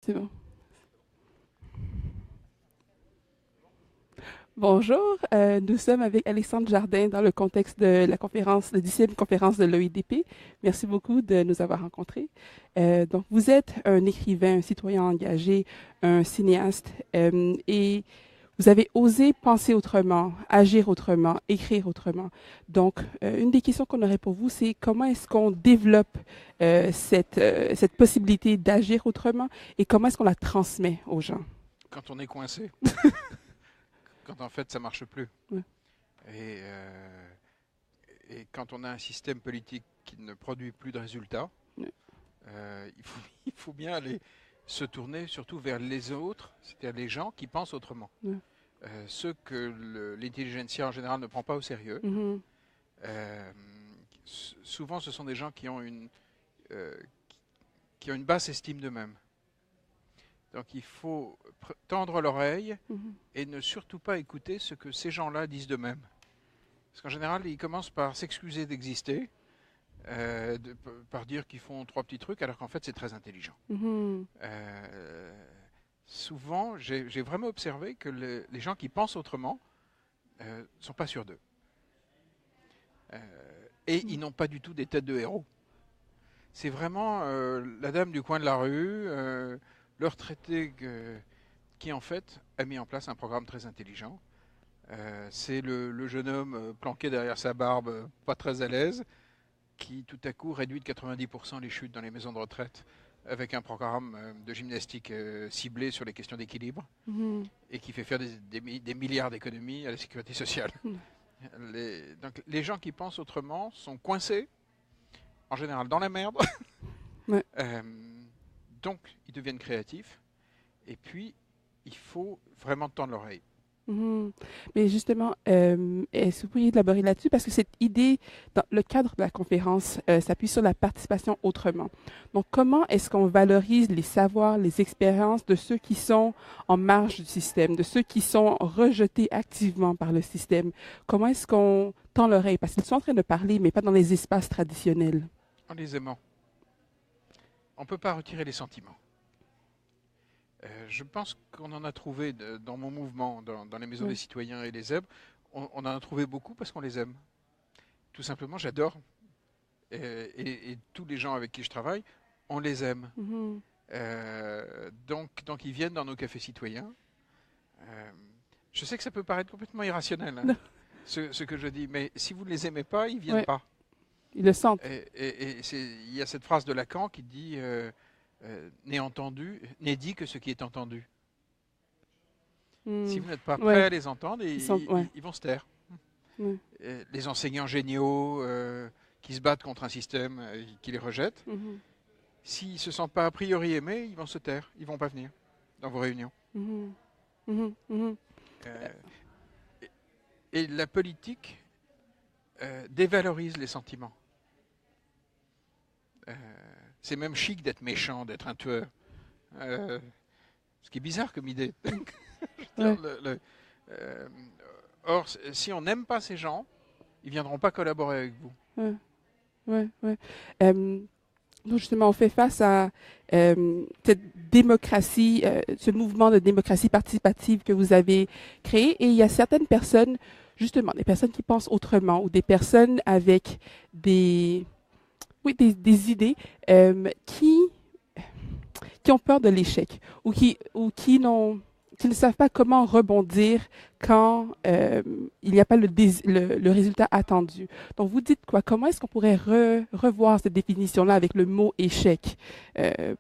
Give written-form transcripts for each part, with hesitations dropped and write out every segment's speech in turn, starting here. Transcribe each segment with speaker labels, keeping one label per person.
Speaker 1: C'est bon. Bonjour, nous sommes avec Alexandre Jardin dans le contexte de la conférence, la 10e conférence de l'OIDP. Merci beaucoup de nous avoir rencontrés. Donc, vous êtes un écrivain, un citoyen engagé, un cinéaste, et vous avez osé penser autrement, agir autrement, écrire autrement. Donc, une des questions qu'on aurait pour vous, c'est comment est-ce qu'on développe cette possibilité d'agir autrement et comment est-ce qu'on la transmet aux gens?
Speaker 2: Quand on est coincé, quand en fait ça marche plus.
Speaker 1: Ouais.
Speaker 2: Et, euh, et quand on a un système politique qui ne produit plus de résultats,
Speaker 1: Ouais.
Speaker 2: il faut bien aller se tourner surtout vers les autres, c'est-à-dire les gens qui pensent autrement.
Speaker 1: Ouais.
Speaker 2: Ceux que l'intelligentsia en général ne prend pas au sérieux.
Speaker 1: Mhm.
Speaker 2: Euh, Souvent ce sont des gens euh, qui ont une basse estime d'eux-mêmes. Donc il faut tendre l'oreille
Speaker 1: Mhm.
Speaker 2: et ne surtout pas écouter ce que ces gens-là disent d'eux-mêmes. Parce qu'en général, ils commencent par s'excuser d'exister, par dire qu'ils font 3 petits trucs, alors qu'en fait, c'est très intelligent.
Speaker 1: Mhm.
Speaker 2: Souvent, j'ai vraiment observé que les gens qui pensent autrement ne sont pas sûrs d'eux. Et ils n'ont pas du tout des têtes de héros. C'est vraiment la dame du coin de la rue, le retraité qui, en fait, a mis en place un programme très intelligent. C'est le jeune homme planqué derrière sa barbe, pas très à l'aise, qui tout à coup réduit de 90% les chutes dans les maisons de retraite avec un programme de gymnastique ciblé sur les questions d'équilibre
Speaker 1: Mhm.
Speaker 2: et qui fait faire des milliards d'économies à la sécurité sociale.
Speaker 1: Mhm.
Speaker 2: Donc les gens qui pensent autrement sont coincés, en général dans la merde,
Speaker 1: Ouais.
Speaker 2: euh, donc ils deviennent créatifs et puis il faut vraiment tendre l'oreille.
Speaker 1: Mhm. Mais justement, est-ce que vous pourriez élaborer là-dessus? Parce que cette idée, dans le cadre de la conférence, s'appuie sur la participation autrement. Donc, comment est-ce qu'on valorise les savoirs, les expériences de ceux qui sont en marge du système, de ceux qui sont rejetés activement par le système? Comment est-ce qu'on tend l'oreille? Parce qu'ils sont en train de parler, mais pas dans les espaces traditionnels.
Speaker 2: En les aimant, on ne peut pas retirer les sentiments. Je pense qu'on en a trouvé dans mon mouvement, dans les maisons des
Speaker 1: Oui.
Speaker 2: citoyens et les zèbres, on en a trouvé beaucoup parce qu'on les aime. Tout simplement, j'adore. Et tous les gens avec qui je travaille, on les aime.
Speaker 1: Mhm.
Speaker 2: Donc ils viennent dans nos cafés citoyens. Euh, je sais que ça peut paraître complètement irrationnel, hein,
Speaker 1: Non.
Speaker 2: ce que je dis, mais si vous ne les aimez pas, ils ne viennent
Speaker 1: Ouais,
Speaker 2: pas.
Speaker 1: ils le sentent.
Speaker 2: Il y a cette phrase de Lacan qui dit n'est dit que ce qui est entendu. Si
Speaker 1: Mhm.
Speaker 2: vous n'êtes pas prêt
Speaker 1: Ouais,
Speaker 2: à les entendre,
Speaker 1: ils sont, ouais,
Speaker 2: ils vont se taire.
Speaker 1: ouais.
Speaker 2: Les enseignants géniaux qui se battent contre un système qui les rejette,
Speaker 1: Mhm.
Speaker 2: s'ils ne se sentent pas a priori aimés, ils vont se taire, ils ne vont pas venir dans vos réunions.
Speaker 1: Mhm. Mhm. Mhm.
Speaker 2: Euh, et la politique dévalorise les sentiments. Euh, c'est même chic d'être méchant, d'être un tueur. Euh, Ce qui est bizarre comme idée.
Speaker 1: Ouais.
Speaker 2: Euh, Or, si on n'aime pas ces gens, ils ne viendront pas collaborer avec vous.
Speaker 1: Ouais. Ouais, ouais. Donc justement, on fait face à cette démocratie, ce mouvement de démocratie participative que vous avez créé. Et il y a certaines personnes, justement, des personnes qui pensent autrement ou des personnes avec des, oui, des idées qui ont peur de l'échec ou qui ne savent pas comment rebondir quand il n'y a pas le résultat attendu. Donc, vous dites quoi? Comment est-ce qu'on pourrait revoir cette définition-là avec le mot échec?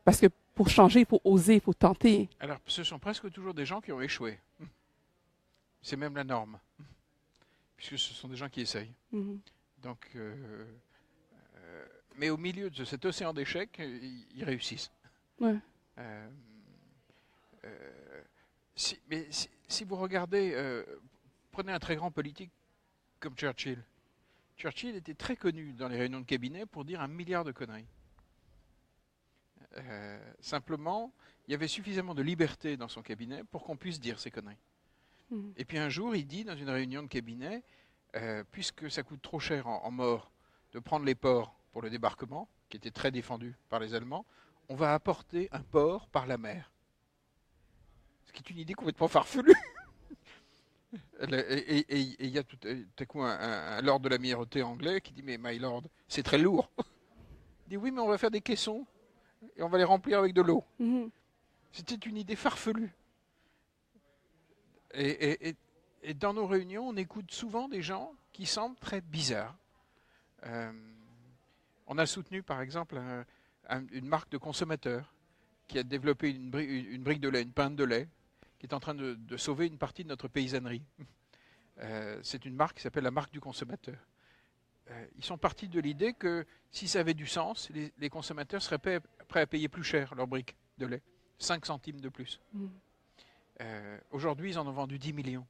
Speaker 1: Parce que pour changer, il faut oser, il faut tenter.
Speaker 2: Alors, ce sont presque toujours des gens qui ont échoué. C'est même la norme, puisque ce sont des gens qui essayent.
Speaker 1: Mhm.
Speaker 2: Donc, mais au milieu de cet océan d'échecs, ils réussissent.
Speaker 1: Ouais.
Speaker 2: Euh, euh, si vous regardez, prenez un très grand politique comme Churchill. Churchill était très connu dans les réunions de cabinet pour dire 1 milliard de conneries. Simplement, il y avait suffisamment de liberté dans son cabinet pour qu'on puisse dire ces conneries.
Speaker 1: Mhm.
Speaker 2: Et puis un jour, il dit dans une réunion de cabinet, puisque ça coûte trop cher en morts de prendre les ports pour le débarquement, qui était très défendu par les Allemands, on va apporter un port par la mer. qui est une idée complètement farfelue. Et il y a tout à coup un lord de l'amirauté anglais qui dit mais my lord, c'est très lourd. Il dit oui mais on va faire des caissons et on va les remplir avec de l'eau. C'était une idée farfelue. Et dans nos réunions, on écoute souvent des gens qui semblent très bizarres. On a soutenu par exemple une marque de consommateurs qui a développé une brique de lait, une pinte de lait, qui est en train de sauver une partie de notre paysannerie. C'est une marque qui s'appelle la marque du consommateur. Ils sont partis de l'idée que si ça avait du sens, les consommateurs seraient prêts à payer plus cher leur brique de lait, 5 centimes de plus. Aujourd'hui, ils en ont vendu 10 millions.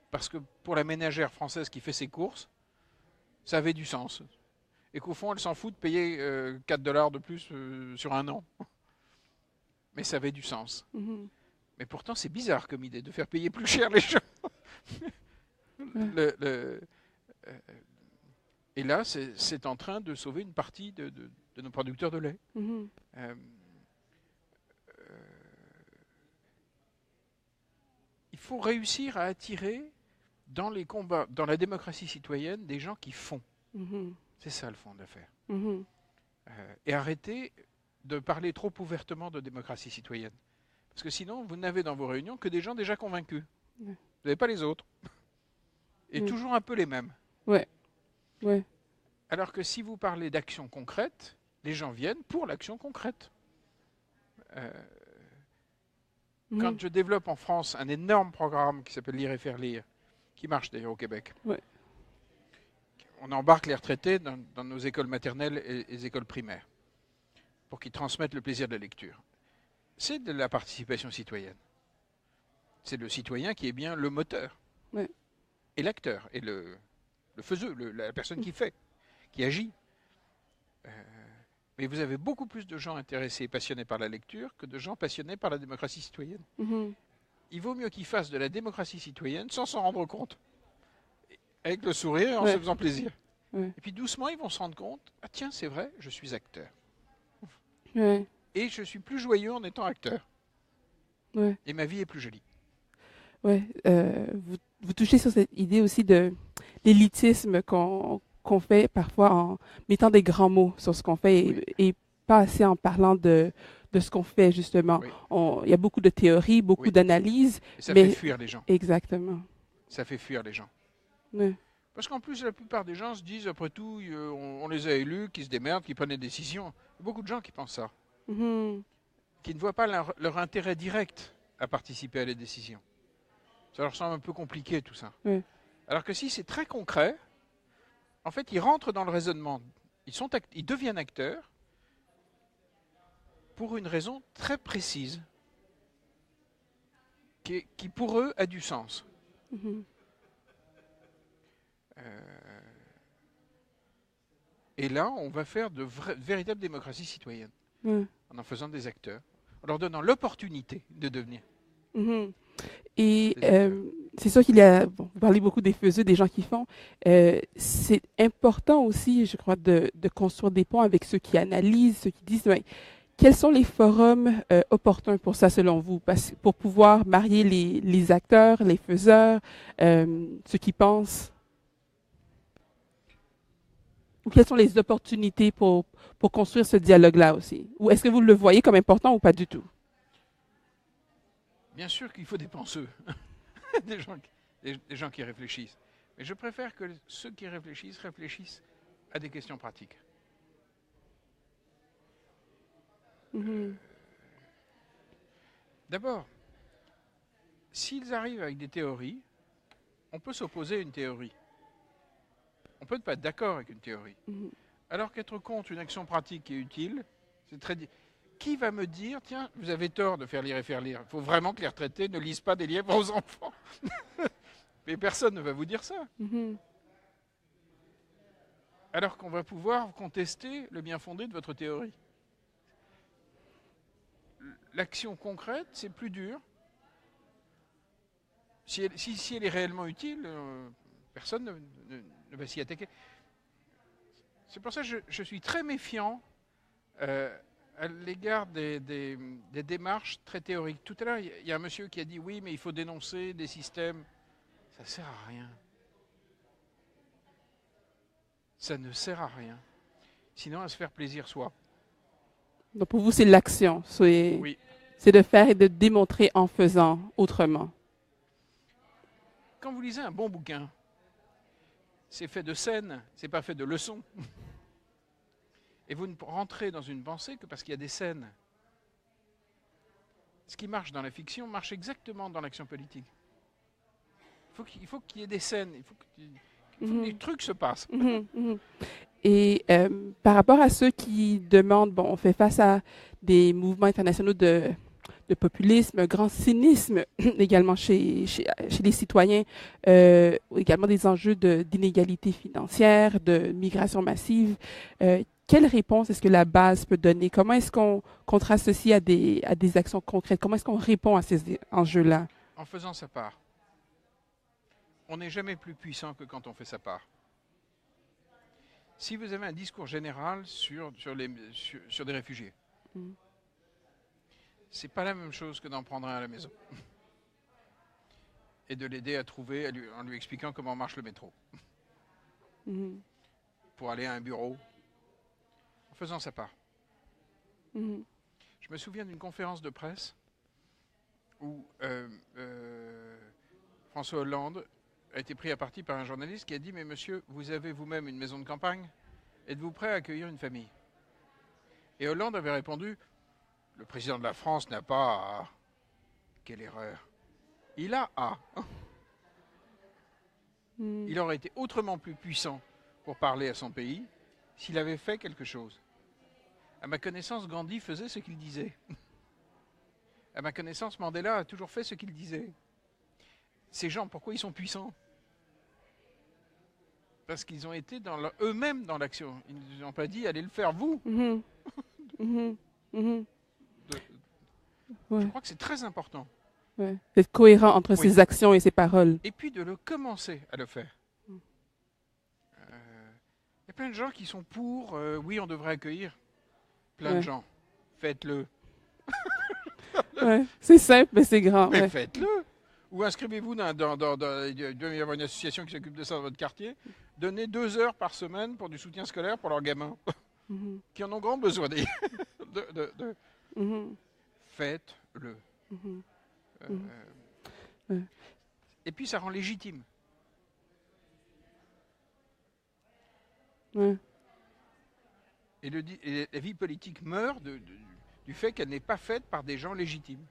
Speaker 2: Parce que pour la ménagère française qui fait ses courses, ça avait du sens. Et qu'au fond, elle s'en fout de payer 4 $ de plus sur un an. Mais ça avait du sens. Mais pourtant, c'est bizarre comme idée de faire payer plus cher les gens. Et là, c'est en train de sauver une partie de nos producteurs de lait. Il faut réussir à attirer dans les combats, dans la démocratie citoyenne, des gens qui font. C'est ça le fond de l'affaire. Et arrêter de parler trop ouvertement de démocratie citoyenne. Parce que sinon, vous n'avez dans vos réunions que des gens déjà convaincus. Vous n'avez pas les autres. Et toujours un peu les mêmes. Alors que si vous parlez d'action concrète, les gens viennent pour l'action concrète. Quand je développe en France un énorme programme qui s'appelle Lire et faire lire, qui marche d'ailleurs au Québec, on embarque les retraités dans nos écoles maternelles et les écoles primaires pour qu'ils transmettent le plaisir de la lecture. C'est de la participation citoyenne. C'est le citoyen qui est bien le moteur et l'acteur et le faiseux, la personne qui fait, qui agit. Mais vous avez beaucoup plus de gens intéressés et passionnés par la lecture que de gens passionnés par la démocratie citoyenne. Il vaut mieux qu'ils fassent de la démocratie citoyenne sans s'en rendre compte, avec le sourire, en se faisant plaisir. Et puis doucement, ils vont se rendre compte, ah tiens, c'est vrai, je suis acteur. Et je suis plus joyeux en étant acteur. Et ma vie est plus jolie.
Speaker 1: Vous touchez sur cette idée aussi de l'élitisme qu'on fait parfois en mettant des grands mots sur ce qu'on fait et pas assez en parlant de ce qu'on fait, justement. Il y a beaucoup de théories, beaucoup d'analyses.
Speaker 2: Et ça fait fuir les gens.
Speaker 1: Exactement.
Speaker 2: Ça fait fuir les gens. Parce qu'en plus, la plupart des gens se disent, après tout, on les a élus, qui se démerdent, qui prennent des décisions. Il y a beaucoup de gens qui pensent ça. Qui ne voient pas leur intérêt direct à participer à les décisions. Ça leur semble un peu compliqué, tout ça. Alors que si c'est très concret, en fait, ils rentrent dans le raisonnement. Ils deviennent acteurs pour une raison très précise, qui pour eux a du sens. Et là, on va faire de véritables démocraties citoyennes, en faisant des acteurs, en leur donnant l'opportunité de devenir.
Speaker 1: Et c'est sûr qu'il y a, vous parlez beaucoup des faiseux, des gens qui font. C'est important aussi, je crois, de construire des ponts avec ceux qui analysent, ceux qui disent, quels sont les forums opportuns pour ça, selon vous, pour pouvoir marier les acteurs, les faiseurs, ceux qui pensent? Ou quelles sont les opportunités pour construire ce dialogue-là aussi? Ou est-ce que vous le voyez comme important ou pas du tout?
Speaker 2: Bien sûr qu'il faut des penseux, des gens qui réfléchissent. Mais je préfère que ceux qui réfléchissent à des questions pratiques. D'abord, s'ils arrivent avec des théories, on peut s'opposer à une théorie. On peut ne pas être d'accord avec une théorie. Alors qu'être contre une action pratique qui est utile, c'est très... Qui va me dire, tiens, vous avez tort de faire lire et faire lire. Il faut vraiment que les retraités ne lisent pas des livres aux enfants. Mais personne ne va vous dire ça. Alors qu'on va pouvoir contester le bien fondé de votre théorie. L'action concrète, c'est plus dur. Si elle est réellement utile, personne ne va s'y attaquer. C'est pour ça que je suis très méfiant à l'égard des démarches très théoriques. Tout à l'heure, il y a un monsieur qui a dit oui, mais il faut dénoncer des systèmes. Ça ne sert à rien. Ça ne sert à rien. Sinon, à se faire plaisir soi.
Speaker 1: Donc pour vous, c'est l'action.
Speaker 2: Oui.
Speaker 1: C'est de faire et de démontrer en faisant autrement.
Speaker 2: Quand vous lisez un bon bouquin, c'est fait de scènes, c'est pas fait de leçons. Et vous ne rentrez dans une pensée que parce qu'il y a des scènes. Ce qui marche dans la fiction marche exactement dans l'action politique. Il faut qu'il y ait des scènes, il faut que des trucs se passent.
Speaker 1: Et par rapport à ceux qui demandent, bon, on fait face à des mouvements internationaux de populisme, grand cynisme également chez les citoyens, également des enjeux d'inégalité financière, de migration massive. Quelle réponse est-ce que la base peut donner? Comment est-ce qu'on contraste ceci à des actions concrètes? Comment est-ce qu'on répond à ces enjeux-là?
Speaker 2: En faisant sa part. On n'est jamais plus puissant que quand on fait sa part. Si vous avez un discours général sur des réfugiés, c'est pas la même chose que d'en prendre un à la maison et de l'aider à trouver en lui expliquant comment marche le métro pour aller à un bureau en faisant sa part. Je me souviens d'une conférence de presse où François Hollande a été pris à partie par un journaliste qui a dit « Mais monsieur, vous avez vous-même une maison de campagne? Êtes-vous prêt à accueillir une famille ?» Et Hollande avait répondu « Le président de la France n'a pas à... » Quelle erreur. Il a à. Il aurait été autrement plus puissant pour parler à son pays s'il avait fait quelque chose. À ma connaissance, Gandhi faisait ce qu'il disait. À ma connaissance, Mandela a toujours fait ce qu'il disait. Ces gens, pourquoi ils sont puissants? Parce qu'ils ont été eux-mêmes dans l'action. Ils n'ont pas dit « allez le faire vous ». Je crois que c'est très important.
Speaker 1: D'être cohérent entre ses actions et ses paroles.
Speaker 2: Et puis de le commencer à le faire. Il y a plein de gens qui sont pour, oui, on devrait accueillir plein de gens. Faites-le.
Speaker 1: C'est simple, mais c'est grand.
Speaker 2: Mais faites-le. Ou inscrivez-vous il doit y avoir une association qui s'occupe de ça dans votre quartier. Donnez 2 heures par semaine pour du soutien scolaire pour leurs gamins, qui en ont grand besoin. Faites-le. Et puis ça rend légitime. Et la vie politique meurt du fait qu'elle n'est pas faite par des gens légitimes.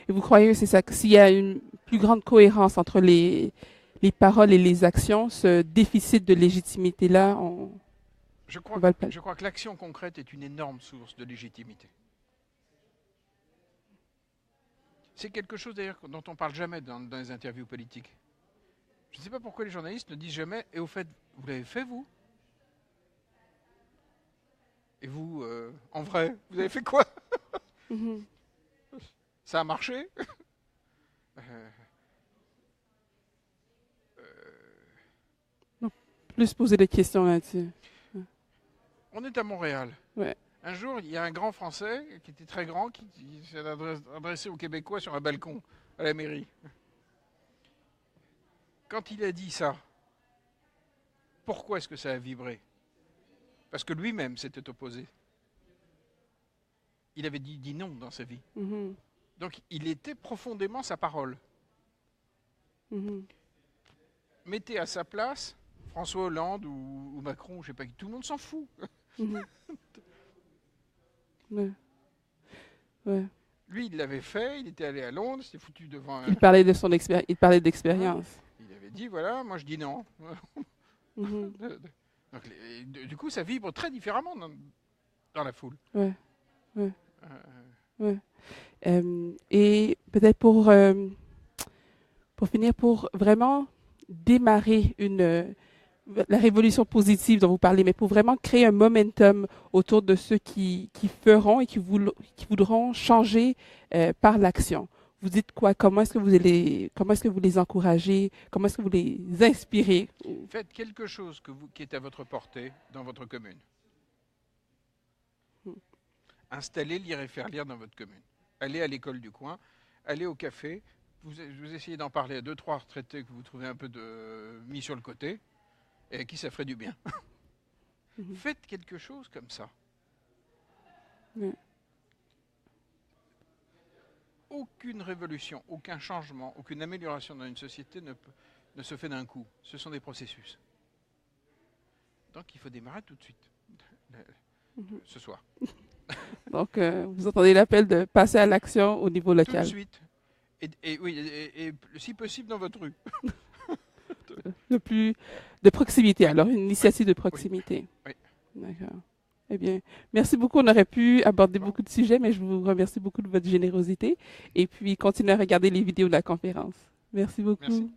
Speaker 1: Et vous croyez que c'est ça, que s'il y a une plus grande cohérence entre les paroles et les actions, ce déficit de légitimité-là,
Speaker 2: je crois que l'action concrète est une énorme source de légitimité. C'est quelque chose d'ailleurs dont on ne parle jamais dans les interviews politiques. Je ne sais pas pourquoi les journalistes ne disent jamais « Et au fait, vous l'avez fait vous ? Et vous, en vrai, vous avez fait quoi ?» Ça a marché?
Speaker 1: Plus poser des questions là-dessus.
Speaker 2: On est à Montréal.
Speaker 1: Ouais.
Speaker 2: Un jour, il y a un grand Français qui était très grand, qui s'est adressé aux Québécois sur un balcon à la mairie. Quand il a dit ça, pourquoi est-ce que ça a vibré? Parce que lui-même s'était opposé. Il avait dit non dans sa vie. Donc il était profondément sa parole. Mettez à sa place François Hollande ou Macron, je ne sais pas qui, tout le monde s'en fout. Lui, il l'avait fait, il était allé à Londres, il s'était foutu devant...
Speaker 1: Il parlait de son expérience, il parlait d'expérience.
Speaker 2: Il avait dit, voilà, moi je dis non. Donc, du coup, ça vibre très différemment dans la foule.
Speaker 1: Et peut-être pour finir, pour vraiment démarrer la révolution positive dont vous parlez, mais pour vraiment créer un momentum autour de ceux qui feront et qui voudront changer par l'action. Vous dites quoi? Comment est-ce que vous les encouragez? Comment est-ce que vous les inspirez?
Speaker 2: Faites quelque chose qui est à votre portée dans votre commune. Installez Lire et faire lire dans votre commune. Allez à l'école du coin, allez au café, vous essayez d'en parler à 2-3 retraités que vous trouvez un peu mis sur le côté, et à qui ça ferait du bien. Faites quelque chose comme ça. Aucune révolution, aucun changement, aucune amélioration dans une société ne se fait d'un coup. Ce sont des processus. Donc il faut démarrer tout de suite, ce soir.
Speaker 1: Donc, vous entendez l'appel de passer à l'action au niveau local.
Speaker 2: Tout de suite. Et si possible dans votre rue.
Speaker 1: Le plus de proximité, alors une initiative de proximité.
Speaker 2: Oui.
Speaker 1: D'accord. Eh bien, merci beaucoup. On aurait pu aborder beaucoup de sujets, mais je vous remercie beaucoup de votre générosité. Et puis, continuez à regarder les vidéos de la conférence. Merci beaucoup.
Speaker 2: Merci.